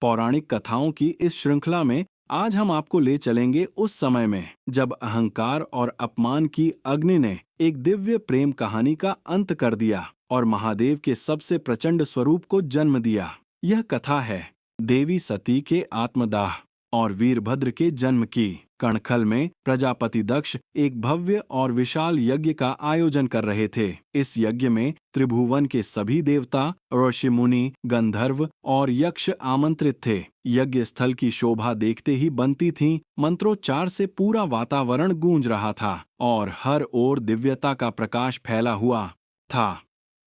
पौराणिक कथाओं की इस श्रृंखला में आज हम आपको ले चलेंगे उस समय में जब अहंकार और अपमान की अग्नि ने एक दिव्य प्रेम कहानी का अंत कर दिया और महादेव के सबसे प्रचंड स्वरूप को जन्म दिया। यह कथा है देवी सती के आत्मदाह और वीरभद्र के जन्म की। कणखल में प्रजापति दक्ष एक भव्य और विशाल यज्ञ का आयोजन कर रहे थे। इस यज्ञ में त्रिभुवन के सभी देवता, ऋषि मुनि, गंधर्व और यक्ष आमंत्रित थे। यज्ञ स्थल की शोभा देखते ही बनती थी मंत्रोच्चार से पूरा वातावरण गूंज रहा था और हर ओर दिव्यता का प्रकाश फैला हुआ था।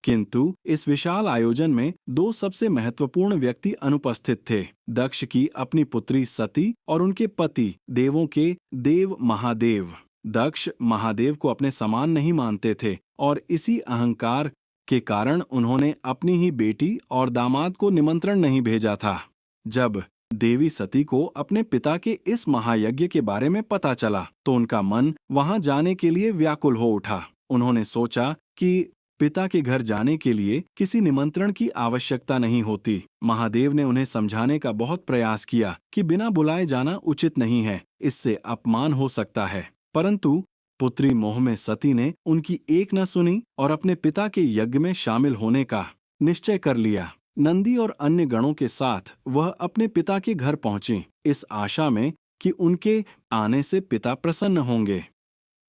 किंतु इस विशाल आयोजन में दो सबसे महत्वपूर्ण व्यक्ति अनुपस्थित थे, दक्ष की अपनी पुत्री सती और उनके पति देवों के देव महादेव। दक्ष महादेव को अपने समान नहीं मानते थे और इसी अहंकार के कारण उन्होंने अपनी ही बेटी और दामाद को निमंत्रण नहीं भेजा था। जब देवी सती को अपने पिता के इस महायज्ञ के बारे में पता चला तो उनका मन वहां जाने के लिए व्याकुल हो उठा। उन्होंने सोचा कि पिता के घर जाने के लिए किसी निमंत्रण की आवश्यकता नहीं होती। महादेव ने उन्हें समझाने का बहुत प्रयास किया कि बिना बुलाए जाना उचित नहीं है, इससे अपमान हो सकता है। परंतु पुत्री मोह में सती ने उनकी एक न सुनी और अपने पिता के यज्ञ में शामिल होने का निश्चय कर लिया। नंदी और अन्य गणों के साथ वह अपने पिता के घर पहुंची, इस आशा में कि उनके आने से पिता प्रसन्न होंगे।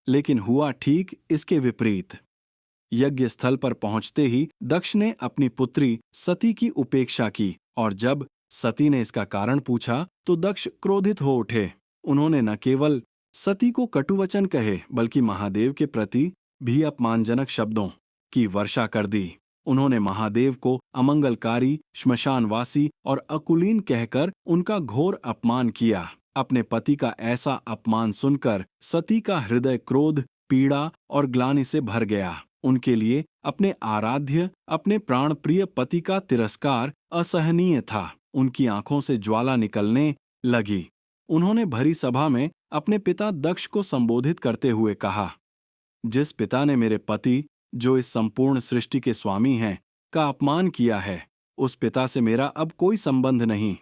लेकिन हुआ ठीक इसके विपरीत। यज्ञ स्थल पर पहुंचते ही दक्ष ने अपनी पुत्री सती की उपेक्षा की और जब सती ने इसका कारण पूछा तो दक्ष क्रोधित हो उठे। उन्होंने न केवल सती को कटुवचन कहे बल्कि महादेव के प्रति भी अपमानजनक शब्दों की वर्षा कर दी। उन्होंने महादेव को अमंगलकारी, श्मशानवासी और अकुलीन कहकर उनका घोर अपमान किया। अपने पति का ऐसा अपमान सुनकर सती का हृदय क्रोध, पीड़ा और ग्लानि से भर गया। उनके लिए अपने आराध्य, अपने प्राण प्रिय पति का तिरस्कार असहनीय था। उनकी आंखों से ज्वाला निकलने लगी। उन्होंने भरी सभा में अपने पिता दक्ष को संबोधित करते हुए कहा, जिस पिता ने मेरे पति, जो इस संपूर्ण सृष्टि के स्वामी हैं, का अपमान किया है, उस पिता से मेरा अब कोई संबंध नहीं।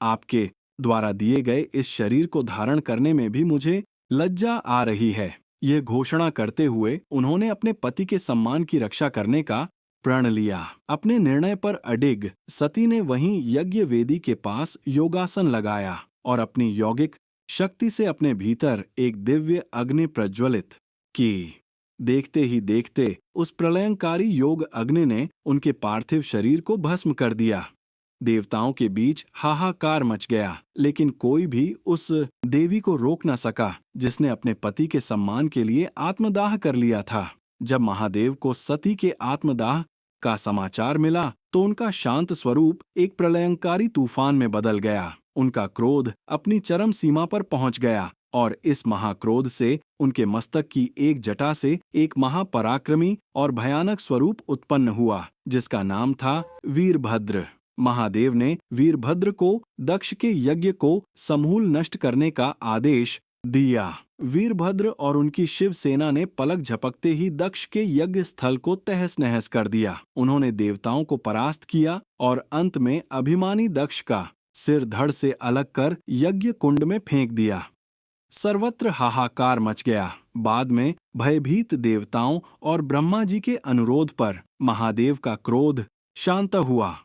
आपके द्वारा दिए गए इस शरीर को धारण करने में भी मुझे लज्जा आ रही है। यह घोषणा करते हुए उन्होंने अपने पति के सम्मान की रक्षा करने का प्रण लिया। अपने निर्णय पर अडिग सती ने वहीं यज्ञ वेदी के पास योगासन लगाया और अपनी यौगिक शक्ति से अपने भीतर एक दिव्य अग्नि प्रज्वलित की। देखते ही देखते उस प्रलयंकारी योग अग्नि ने उनके पार्थिव शरीर को भस्म कर दिया। देवताओं के बीच हाहाकार मच गया, लेकिन कोई भी उस देवी को रोक न सका जिसने अपने पति के सम्मान के लिए आत्मदाह कर लिया था। जब महादेव को सती के आत्मदाह का समाचार मिला तो उनका शांत स्वरूप एक प्रलयंकारी तूफान में बदल गया। उनका क्रोध अपनी चरम सीमा पर पहुंच गया और इस महाक्रोध से उनके मस्तक की एक जटा से एक महापराक्रमी और भयानक स्वरूप उत्पन्न हुआ, जिसका नाम था वीरभद्र। महादेव ने वीरभद्र को दक्ष के यज्ञ को समूल नष्ट करने का आदेश दिया। वीरभद्र और उनकी शिव सेना ने पलक झपकते ही दक्ष के यज्ञ स्थल को तहस नहस कर दिया। उन्होंने देवताओं को परास्त किया और अंत में अभिमानी दक्ष का सिर धड़ से अलग कर यज्ञ कुंड में फेंक दिया। सर्वत्र हाहाकार मच गया। बाद में भयभीत देवताओं और ब्रह्मा जी के अनुरोध पर महादेव का क्रोध शांत हुआ।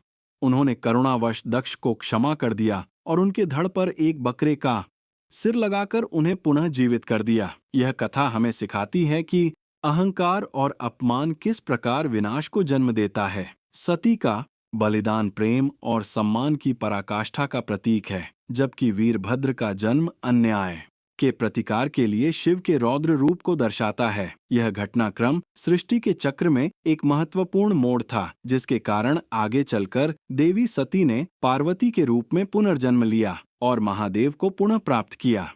उन्होंने करुणावश दक्ष को क्षमा कर दिया और उनके धड़ पर एक बकरे का सिर लगाकर उन्हें पुनः जीवित कर दिया। यह कथा हमें सिखाती है कि अहंकार और अपमान किस प्रकार विनाश को जन्म देता है। सती का बलिदान प्रेम और सम्मान की पराकाष्ठा का प्रतीक है, जबकि वीरभद्र का जन्म अन्याय के प्रतिकार के लिए शिव के रौद्र रूप को दर्शाता है। यह घटनाक्रम सृष्टि के चक्र में एक महत्वपूर्ण मोड़ था, जिसके कारण आगे चलकर देवी सती ने पार्वती के रूप में पुनर्जन्म लिया और महादेव को पुनः प्राप्त किया।